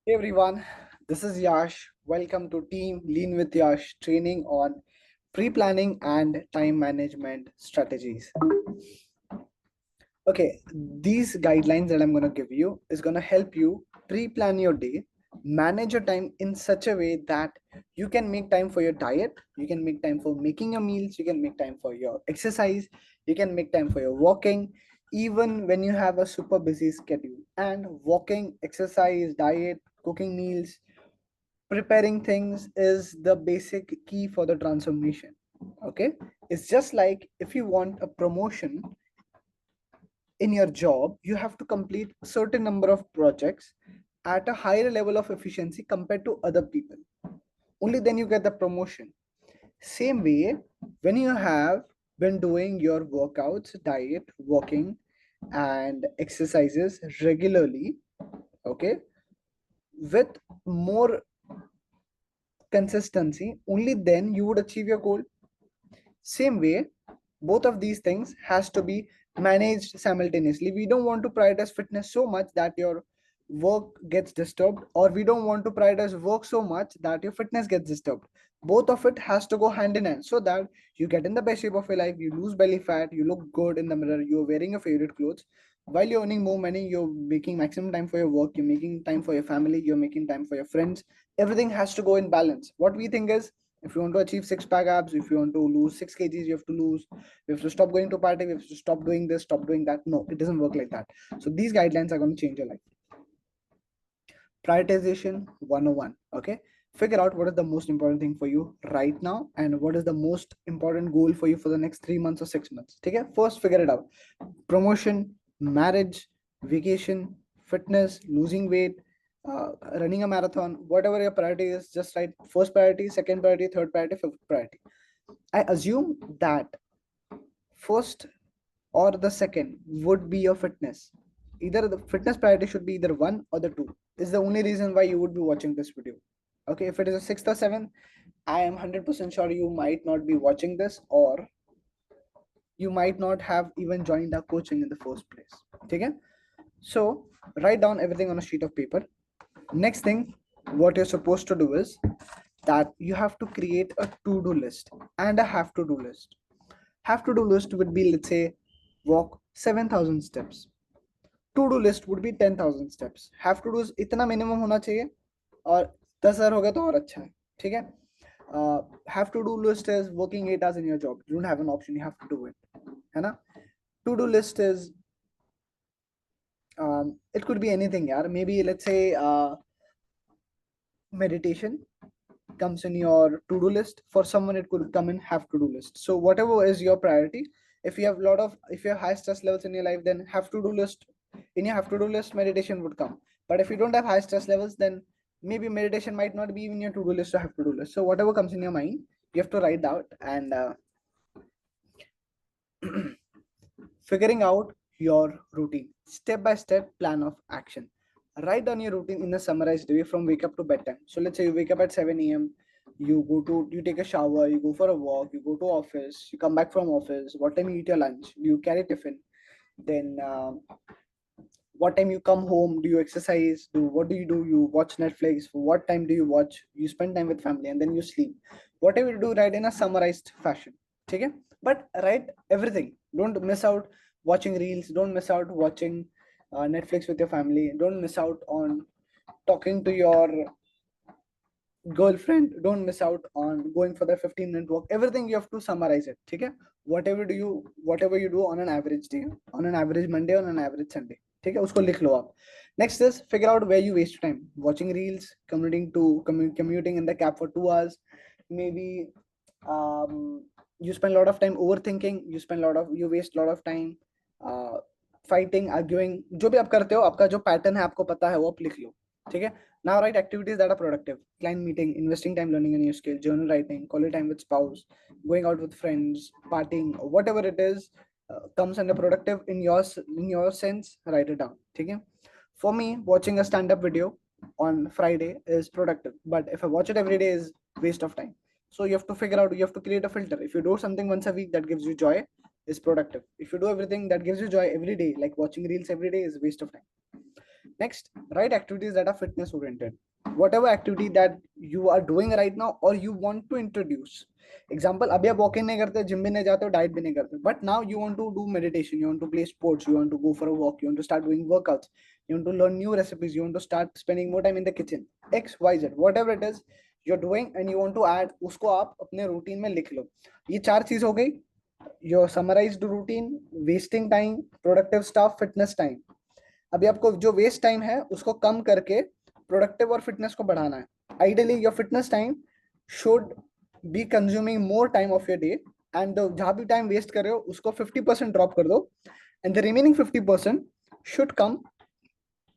Hey everyone, this is Yash. Welcome to Team Lean with Yash training on pre-planning and time management strategies. Okay, these guidelines that I'm going to give you is going to help you pre-plan your day, manage your time in such a way that you can make time for your diet, you can make time for making your meals, you can make time for your exercise, you can make time for your walking, even when you have a super busy schedule. And walking, exercise, diet, cooking meals, preparing things is the basic key for the transformation. Okay, it's just like if you want a promotion in your job, you have to complete a certain number of projects at a higher level of efficiency compared to other people. Only then you get the promotion. Same way, when you have been doing your workouts, diet, walking, and exercises regularly, okay, with more consistency, only then you would achieve your goal. Same way, both of these things has to be managed simultaneously. We don't want to prioritize fitness so much that your work gets disturbed, or we don't want to prioritize work so much that your fitness gets disturbed. Both of it has to go hand in hand so that you get in the best shape of your life, you lose belly fat, you look good in the mirror, you're wearing your favorite clothes. While you're earning more money, you're making maximum time for your work, you're making time for your family, you're making time for your friends. Everything has to go in balance. What we think is, if you want to achieve six pack abs, if you want to lose 6 kgs, you have to lose. You have to stop going to party. You have to stop doing this, stop doing that. No, it doesn't work like that. So these guidelines are going to change your life. Prioritization 101. Okay. Figure out what is the most important thing for you right now and what is the most important goal for you for the next 3 months or 6 months. Okay. First, figure it out. Promotion, marriage, vacation, fitness, losing weight, running a marathon, whatever your priority is, just write first priority, second priority, third priority, fifth priority. I assume that first or the second would be your fitness. Either the fitness priority should be either one or the two. Is the only reason why you would be watching this video. Okay, if it is a sixth or seventh, I am 100% sure you might not be watching this, or you might not have even joined our coaching in the first place. Okay, so write down everything on a sheet of paper. Next thing, what you're supposed to do is that you have to create a to-do list and a have to do list. Have to do list would be, let's say, walk 7,000 steps. To do list would be 10,000 steps. Have to do इतना minimum होना चाहिए, और 10,000 हो गया तो और अच्छा है. ठीक है. Have to do list is working 8 hours in your job. You don't have an option. You have to do it. है ना? To do list is it could be anything, यार. Maybe let's say meditation comes in your to-do list. For someone it could come in have to-do list. So whatever is your priority, if you have if you have high stress levels in your life, then have to-do list, in your have to-do list meditation would come. But if you don't have high stress levels, then maybe meditation might not be in your to-do list or have to-do list. So whatever comes in your mind, you have to write out. And figuring out your routine, step by step plan of action. Write down your routine in a summarized way from wake up to bedtime. So let's say you wake up at 7 a.m., you take a shower, you go for a walk, you go to office, you come back from office, what time you eat your lunch, do you carry tiffin, then what time you come home, do you exercise, what do, you watch Netflix, what time do you watch, you spend time with family, and then you sleep. Whatever you do, write in a summarized fashion. Okay, but write everything. Don't miss out watching reels, don't miss out watching Netflix with your family, don't miss out on talking to your girlfriend, don't miss out on going for the 15-minute walk. Everything you have to summarize it. Okay, whatever you do on an average day, on an average Monday, on an average Sunday. ठीक है, उसको लिख लो आप. Next is figure out where you waste time. Watching reels, commuting in the cab for 2 hours. Maybe you spend a lot of time overthinking. You waste a lot of time fighting, arguing. जो भी आप करते हो, आपका जो pattern है आपको पता है, वो आप लिख लो. ठीक है. Now write activities that are productive. Client meeting, investing time learning a new skill, journal writing, quality time with spouse, going out with friends, partying, whatever it is comes under productive in your sense. Write it down. Okay? For me, watching a stand-up video on Friday is productive, but if I watch it every day is waste of time. So you have to figure out. You have to create a filter. If you do something once a week that gives you joy, is productive. If you do everything that gives you joy every day, like watching reels every day, is waste of time. Next, write activities that are fitness oriented. Whatever activity that you are doing right now or you want to introduce. Example, अभी आप walking नहीं करते, gym भी नहीं जाते हो, diet भी नहीं करते, but now you want to do meditation, you want to play sports, you want to go for a walk, you want to start doing workouts, you want to learn new recipes, you want to start spending more time in the kitchen, XYZ, whatever it is you're doing and you want to add, उसको आप अपने routine में लिख लो. ये चार चीज हो गई. Your summarised routine, wasting time, productive staff, fitness time. अभी आपको जो वेस्ट टाइम है उसको कम करके प्रोडक्टिव और फिटनेस को बढ़ाना है. Ideally your fitness time should be consuming more time of your day, and जहां भी टाइम वेस्ट कर रहे हो उसको 50% ड्रॉप कर दो, and the remaining 50%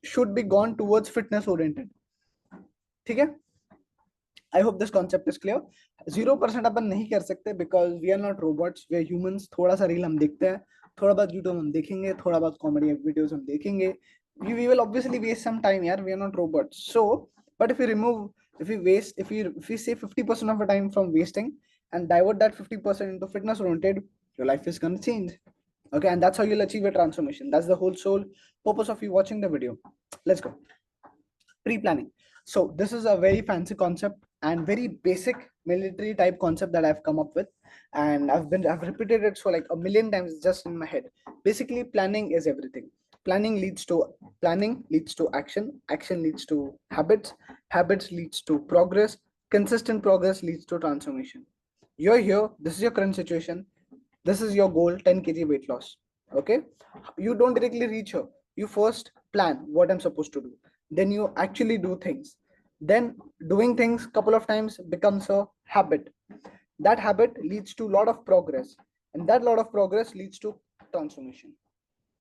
should be gone towards fitness oriented. ठीक है. I hope this concept is clear. 0% अपन नहीं कर सकते because we are not robots, we are humans. थोड़ा सा रील हम देखते हैं, थोड़ा बहुत यूट्यूब हम देखेंगे, थोड़ा बहुत कॉमेडी वीडियोस हम देखेंगे. We will obviously waste some time, यार. We are not robots. So, but if we remove, if we save 50% of the time from wasting and divert that 50% into fitness oriented, your life is gonna change. Okay, and that's how you'll achieve a transformation. That's the whole sole purpose of you watching the video. Let's go. Pre-planning. So this is a very fancy concept and very basic military type concept that I've come up with, and I've repeated it so like a million times just in my head. Basically, planning is everything. Planning leads to action. Action leads to habits. Habits leads to progress. Consistent progress leads to transformation. You're here. This is your current situation. This is your goal, 10 kg weight loss. Okay, you don't directly reach here. You first plan what I'm supposed to do, then you actually do things, then doing things couple of times becomes a habit. That habit leads to a lot of progress, and that lot of progress leads to transformation.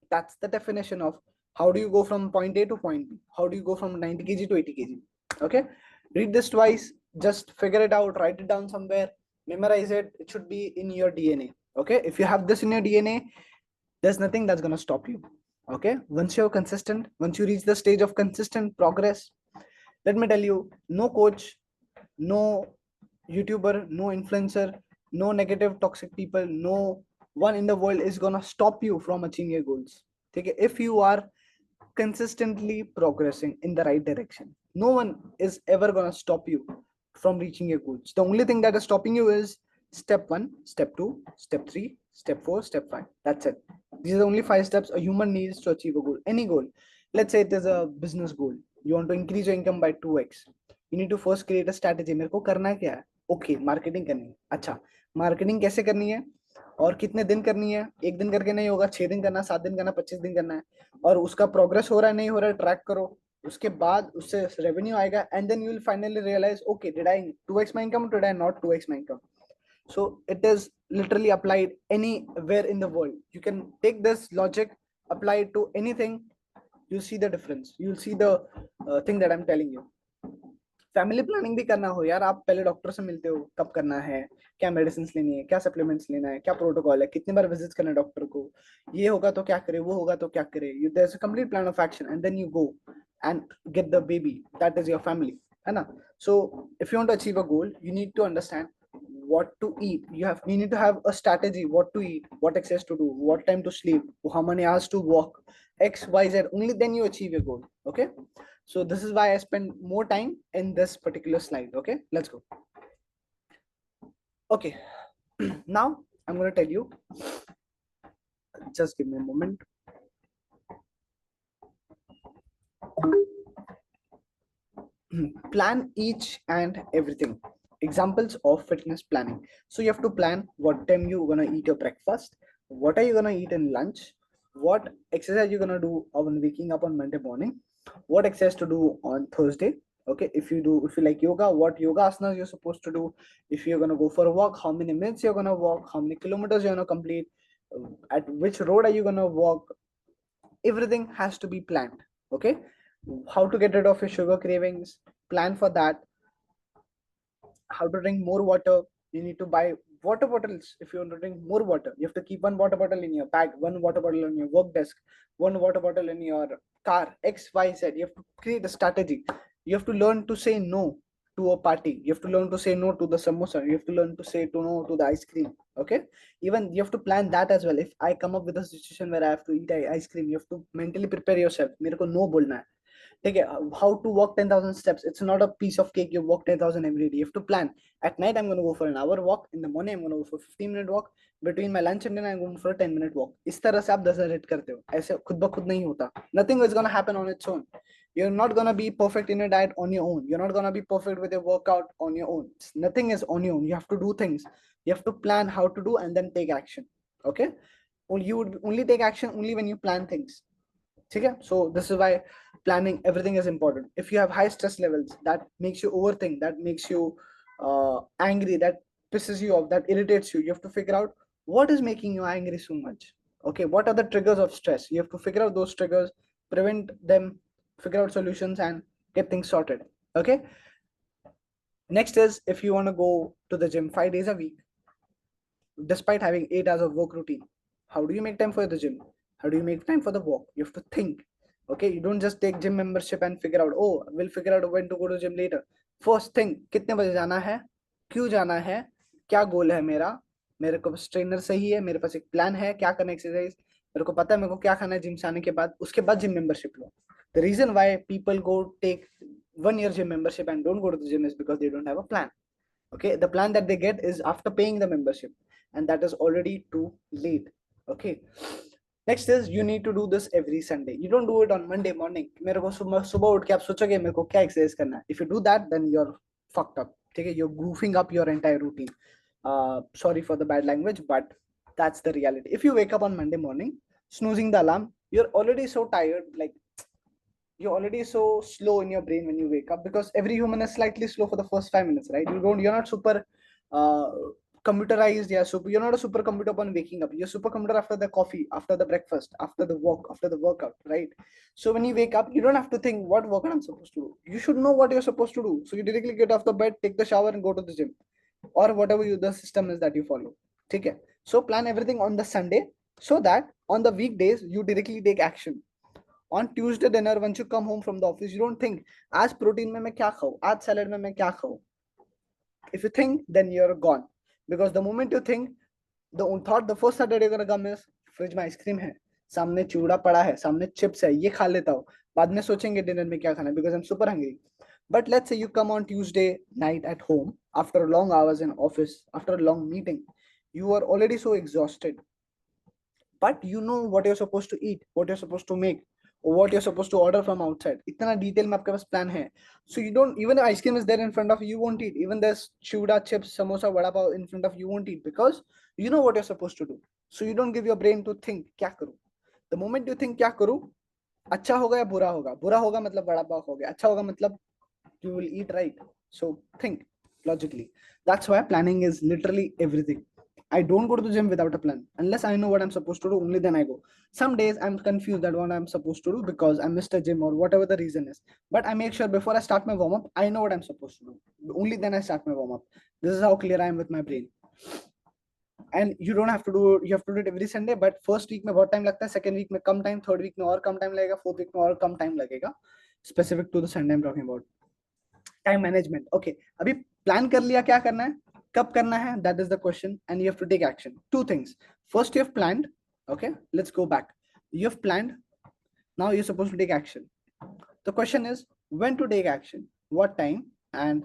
That's the definition of how do you go from point A to point B, how do you go from 90 kg to 80 kg. Okay, read this twice, just figure it out, write it down somewhere, memorize it. It should be in your DNA. Okay, if you have this in your DNA, there's nothing that's going to stop you. Okay, once you're consistent, once you reach the stage of consistent progress, let me tell you, no coach, no YouTuber, no influencer, no negative toxic people, no one in the world is going to stop you from achieving your goals. Okay, if you are consistently progressing in the right direction, no one is ever going to stop you from reaching your goals. The only thing that is stopping you is step 1, step 2, step 3, step 4, step 5. That's it. These are the only 5 steps a human needs to achieve a goal. Any goal. Let's say it is a business goal. You want to increase your income by 2x. You need to first create a strategy. मेरे को करना क्या है? Okay, marketing करनी है. अच्छा, marketing कैसे करनी है और कितने दिन करनी है? एक दिन करके नहीं होगा, 6 दिन करना, 7 दिन करना, 25 दिन करना है. और उसका प्रोग्रेस हो रहा है नहीं हो रहा है, ट्रैक करो. उसके बाद उससे रेवेन्यू आएगा, and then you will finally realise, okay, did I 2x my income, did I not 2x my income? So it is literally applied anywhere in the world. You can take this logic, apply it to anything. You'll see the difference. You'll see the thing that I'm telling you. Family planning भी करना हो यार, आप पहले doctor से मिलते हो, कब करना है, क्या मेडिसिन लेनी है, क्या सप्लीमेंट्स लेना है, क्या प्रोटोकॉल है, कितनी बार विजिट करना है डॉक्टर को, ये होगा तो क्या करे, वो होगा तो क्या करे. There is a complete plan of action, and then you go and get the baby. That is your family, है ना. So if you want to achieve a goal, you need to understand what to eat. You need to have a strategy, what to eat, what exercise to do, what time to sleep, how many hours to walk, XYZ. Only then you achieve your goal. Okay, so this is why I spend more time in this particular slide. Okay, let's go. Okay, now I'm going to tell you, just give me a moment. Plan each and everything. Examples of fitness planning. So you have to plan what time you're gonna eat your breakfast, what are you gonna eat in lunch, what exercise you're gonna do on waking up on Monday morning, what exercise to do on Thursday. Okay, if you like yoga, what yoga asanas you're supposed to do. If you're gonna go for a walk, how many minutes you're gonna walk, how many kilometers you're gonna complete, at which road are you gonna walk. Everything has to be planned. Okay, how to get rid of your sugar cravings, plan for that. How to drink more water. You need to buy water bottles. If you want to drink more water, you have to keep one water bottle in your bag, one water bottle on your work desk, one water bottle in your car, XYZ. You have to create a strategy. You have to learn to say no to a party. You have to learn to say no to the samosa. You have to learn to say to no to the ice cream. Okay, even you have to plan that as well. If I come up with a situation where I have to eat ice cream, you have to mentally prepare yourself. मेरे को no बोलना है. ठीक है, how to walk 10,000 steps. It's not a piece of cake. You walk 10,000 every day. You have to plan. At night I'm going to go for an hour walk. In the morning I'm going to go for 15-minute walk. Between my lunch and dinner I'm going for a 10-minute walk. इस तरह से आप 10,000 hit करते हो. ऐसे खुद ब खुद नहीं होता. Nothing is going to happen on its own. You're not going to be perfect in your diet on your own. You're not going to be perfect with your workout on your own. Nothing is on your own. You have to do things. You have to plan how to do and then take action. Okay, you would only take action only when you plan things. Okay, so this is why planning everything is important. If you have high stress levels, that makes you overthink, that makes you angry, that pisses you off, that irritates you, you have to figure out what is making you angry so much. Okay, what are the triggers of stress? You have to figure out those triggers, prevent them, figure out solutions, and get things sorted. Okay, next is, if you want to go to the gym 5 days a week despite having 8 hours of work routine, how do you make time for the gym? How do you make time for the walk? You have to think. Okay, you don't just take gym membership and figure out, oh, we'll figure out when to go to gym later. First think, कितने बजे जाना है, क्यों जाना है, क्या गोल है मेरा, मेरे को ट्रेनर सही है, मेरे पास एक प्लान है, क्या करना एक्सरसाइज, मेरे को पता है मेरे को क्या खाना है जिम से आने के बाद, उसके बाद gym membership low. The reason why people go take 1 year gym membership and don't go to the gym is because they don't have a plan. Okay, the plan that they get is after paying the membership, and that is already too late. Okay, next is, you need to do this every Sunday. You don't do it on Monday morning. मेरे को सुबह सुबह उठ के आप सोचोगे मेरे को क्या एक्सरसाइज करना है. If you do that, then you're fucked up. ठीक है, you're goofing up your entire routine. Sorry for the bad language, but that's the reality. If you wake up on Monday morning snoozing the alarm, you're already so tired, like you're already so slow in your brain when you wake up, because every human is slightly slow for the first 5 minutes, right? You're not super uh, computerized. Yeah, super, you're not a supercomputer upon waking up. You're supercomputer after the coffee, after the breakfast, after the walk, after the workout, right? So when you wake up, you don't have to think what workout I'm supposed to do. You should know what you're supposed to do. So you directly get off the bed, take the shower, and go to the gym, or whatever the system is that you follow. Okay, so plan everything on the Sunday, so that on the weekdays you directly take action. On Tuesday dinner, once you come home from the office, you don't think आज protein में मैं क्या खाऊं, आज salad में मैं क्या खाऊं. If you think, then you're gone, because the moment you think, the first thought that you're gonna come is, fridge में आइसक्रीम है, सामने चूड़ा पड़ा है, सामने चिप्स है, ये खा लेता हूँ, बाद में सोचेंगे डिनर में क्या खाना है, because I'm super hungry. But let's say you come on Tuesday night at home after long hours in office, after a long meeting, you are already so exhausted, but you know what you're supposed to eat, what you're supposed to make, or what you're supposed to order from outside. इतना detail में आपके पास plan है. So you don't, even if ice cream is there in front of you, you won't eat. Even there's chuda, chips, samosa, vada pav in front of you, won't eat, because you know what you're supposed to do. So you don't give your brain to think क्या करूं. The moment you think क्या करूं, अच्छा होगा या बुरा होगा, बुरा होगा मतलब वड़ा पाव हो गया, अच्छा होगा मतलब you will eat right. So think logically. That's why planning is literally everything. I don't go to the gym without a plan. Unless I know what I'm supposed to do, only then I go. Some days I'm confused at what I'm supposed to do because I missed a gym or whatever the reason is. But I make sure before I start my warm up, I know what I'm supposed to do. Only then I start my warm up. This is how clear I am with my brain. And you don't have to do, you have to do it every Sunday, but first week में बहुत time लगता है, second week में कम time, third week में और कम time लगेगा, fourth week में और कम time लगेगा. Specific to the Sunday I'm talking about. Time management. Okay, अभी plan कर लिया क्या करना है, कब करना है, that is the question, and you have to take action. Two things. First, you have planned. Okay, let's go back. You have planned. Now you're supposed to take action. The question is when to take action, what time, and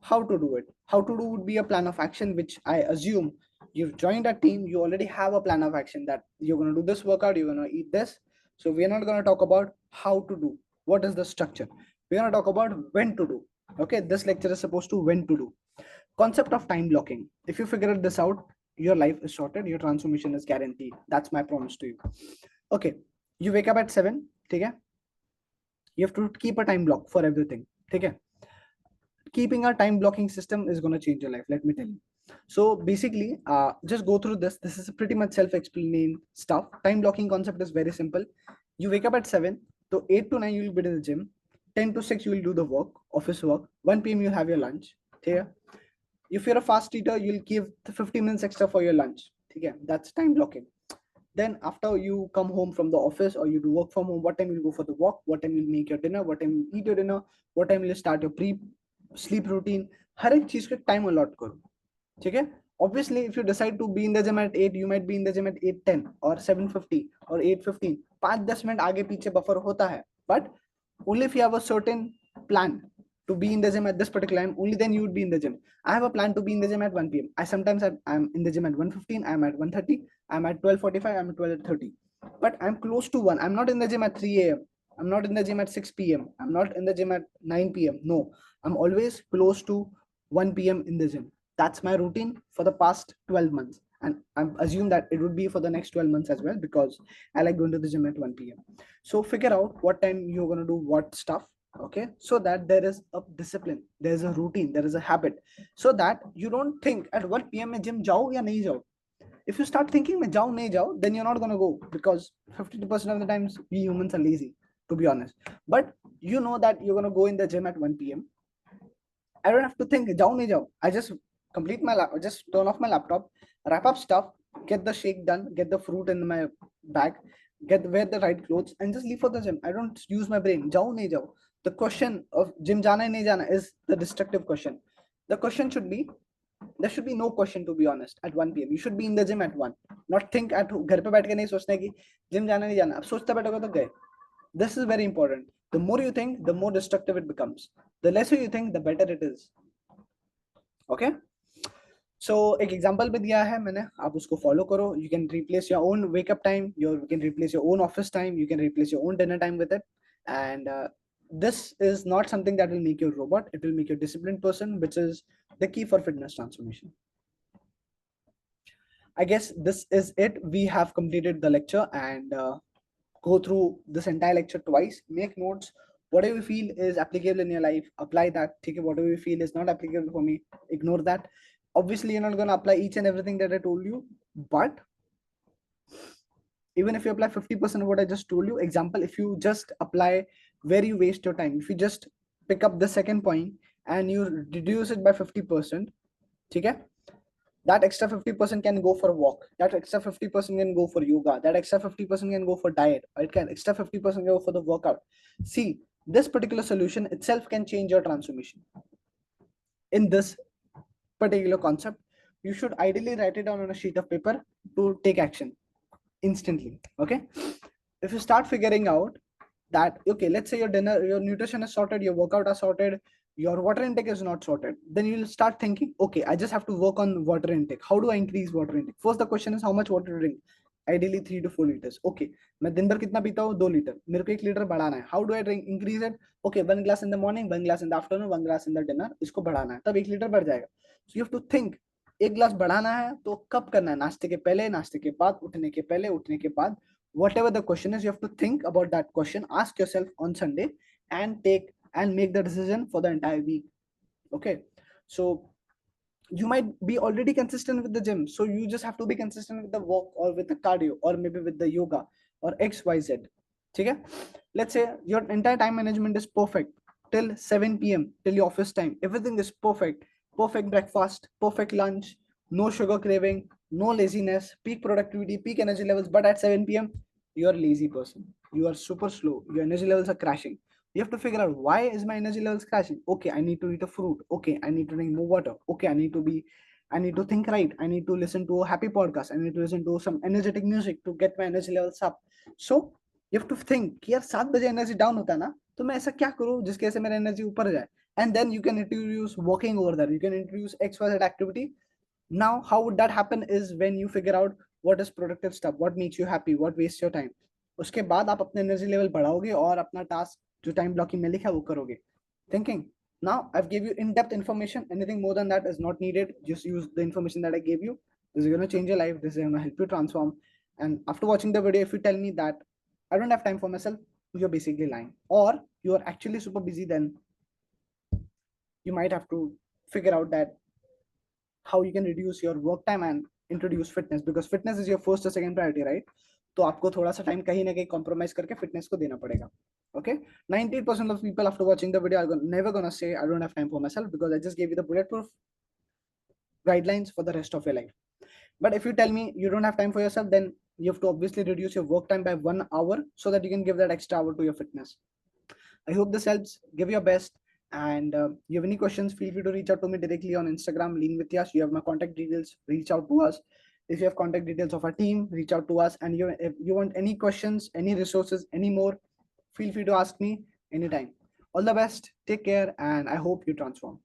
how to do it. How to do would be a plan of action, which I assume you've joined a team, you already have a plan of action that you're going to do this workout, you're going to eat this. So we're not going to talk about how to do, what is the structure. We're going to talk about when to do. Okay, this lecture is supposed to when to do. Concept of time blocking. If you figure this out, your life is sorted, your transformation is guaranteed. That's my promise to you. Okay, you wake up at 7. Okay, you have to keep a time block for everything. Okay, keeping a time blocking system is going to change your life, let me tell you. So basically, just go through this. This is pretty much self-explaining stuff. Time blocking concept is very simple. You wake up at 7, so 8 to 9 you will be in the gym, 10 to 6 you will do the work, office work, 1 p.m. you'll have your lunch. Okay, if you're a fast eater, you'll give 50 minutes extra for your lunch. Okay, that's time blocking. Then after you come home from the office or you do work from home, what time you go for the walk, what time you make your dinner, what time you eat your dinner, what time you start your pre sleep routine. हर एक चीज का time allot करो. ठीक है, obviously if you decide to be in the gym at 8, you might be in the gym at 8:10 or 7:50 or 8:15. 5-10 minute आगे पीछे buffer होता है, but Only if you have a certain plan to be in the gym at this particular time, only then you would be in the gym. I have a plan to be in the gym at 1 p.m. I sometimes I'm in the gym at 1:15, I'm at 1:30, I'm at 12:45, I'm at 12:30. But I'm close to 1. I'm not in the gym at 3 a.m. I'm not in the gym at 6 p.m. I'm not in the gym at 9 p.m. No, I'm always close to 1 p.m. in the gym. That's my routine for the past 12 months. And I'm assume that it would be for the next 12 months as well, because I like going to the gym at 1 p.m. So figure out what time you're going to do what stuff, okay, so that there is a discipline, there's a routine, there is a habit, so that you don't think at 1 p.m. में gym जाओ या नहीं जाओ. If you start thinking मैं जाओ नहीं जाओ, then you're not going to go, because 52% of the times we humans are lazy, to be honest. But you know that you're going to go in the gym at 1 p.m. I don't have to think जाओ नहीं जाओ. I just complete my just turn off my laptop, wrap up stuff, get the shake done, get the fruit in my bag, wear the right clothes, and just leave for the gym. I don't use my brain. जाओ नहीं जाओ. The question of gym जाना है नहीं जाना is the destructive question. The question should be, there should be no question, to be honest, at 1 p.m. You should be in the gym at 1. Not think at घर पे बैठ के नहीं सोचना है कि gym जाना नहीं जाना. अब सोचता बैठोगे तो गए. This is very important. The more you think, the more destructive it becomes. The lesser you think, the better it is. Okay? So एक एग्जांपल भी दिया है मैंने, आप उसको फॉलो करो. You can replace your own wake up time, you can replace your own office time, you can replace your own dinner time with it. And this is not something that will make you a robot, it will make you a disciplined person, which is the key for fitness transformation. I guess this is it. We have completed the lecture, and go through this entire lecture twice, make notes. Whatever you feel is applicable in your life, apply that. Take it. Whatever you feel is not applicable for me, ignore that. Obviously, you're not going to apply each and everything that I told you, but even if you apply 50% of what I just told you, example, if you just apply where you waste your time, if you just pick up the second point and you reduce it by 50%, okay, that extra 50% can go for a walk, that extra 50% can go for yoga, that extra 50% can go for diet, or it can extra 50% go for the workout. See, this particular solution itself can change your transformation. In this particular concept, you should ideally write it down on a sheet of paper to take action instantly. Okay, if you start figuring out that, okay, let's say your dinner, your nutrition is sorted, your workout are sorted, your water intake is not sorted, then you'll start thinking, okay, I just have to work on water intake. How do I increase water intake? First, the question is how much water to drink. Ideally 3 to 4 liters. Okay, मैं दिन भर कितना पीता हूँ? 2 litre. मेरे को 1 litre बढ़ाना है. How do I drink? Increase it. Okay, 1 glass in the morning, 1 glass in the afternoon, 1 glass in the dinner. इसको बढ़ाना है, तब 1 लीटर बढ़ जाएगा. So you have to think, 1 glass बढ़ाना है तो कब करना है? नाश्ते के पहले, नाश्ते के बाद, उठने के पहले, उठने के बाद. Whatever the question is, you have to think about that question. Ask yourself on Sunday and make the decision for the entire week. Okay, so you might be already consistent with the gym, so you just have to be consistent with the walk or with the cardio or maybe with the yoga or XYZ. Okay, let's say your entire time management is perfect till 7 p.m. till your office time. Everything is perfect. Perfect breakfast, perfect lunch, no sugar craving, no laziness, peak productivity, peak energy levels. But at 7 p.m., you're a lazy person. You are super slow. Your energy levels are crashing. You have to figure out, why is my energy levels crashing? Okay, I need to eat a fruit. Okay, I need to drink more water. Okay, I need to think right. I need to listen to a happy podcast. I need to listen to some energetic music to get my energy levels up. So you have to think कि यार 7 बजे energy down होता है ना, तो मैं ऐसा क्या करूँ जिसके वजह से मेरा एनर्जी ऊपर जाए. And then you can introduce walking over there. You can introduce XYZ activity. Now, how would that happen is when you figure out what is productive stuff, what makes you happy, what wastes your time. उसके बाद आप अपने energy level बढ़ाओगे और अपना task जो time blocking में लिखा है वो करोगे. Thinking. Now I've gave you in-depth information. Anything more than that is not needed. Just use the information that I gave you. This is going to change your life. This is going to help you transform. And after watching the video, if you tell me that I don't have time for myself, you're basically lying. Or you're actually super busy, then you might have to figure out that how you can reduce your work time and introduce fitness, because fitness is your first or second priority, right? तो आपको थोड़ा सा time कहीं ना कहीं compromise करके fitness को देना पड़ेगा. Okay, 98% of people after watching the video are never gonna say I don't have time for myself, because I just gave you the bulletproof guidelines for the rest of your life. But if you tell me you don't have time for yourself, then you have to obviously reduce your work time by 1 hour so that you can give that extra hour to your fitness. I hope this helps. Give your best. And you have any questions, feel free to reach out to me directly on Instagram, Lean with Yash. You have my contact details. Reach out to us. If you have contact details of our team, reach out to us. And if you want any questions, any resources, any more, feel free to ask me. anytime. All the best, take care, and I hope you transform.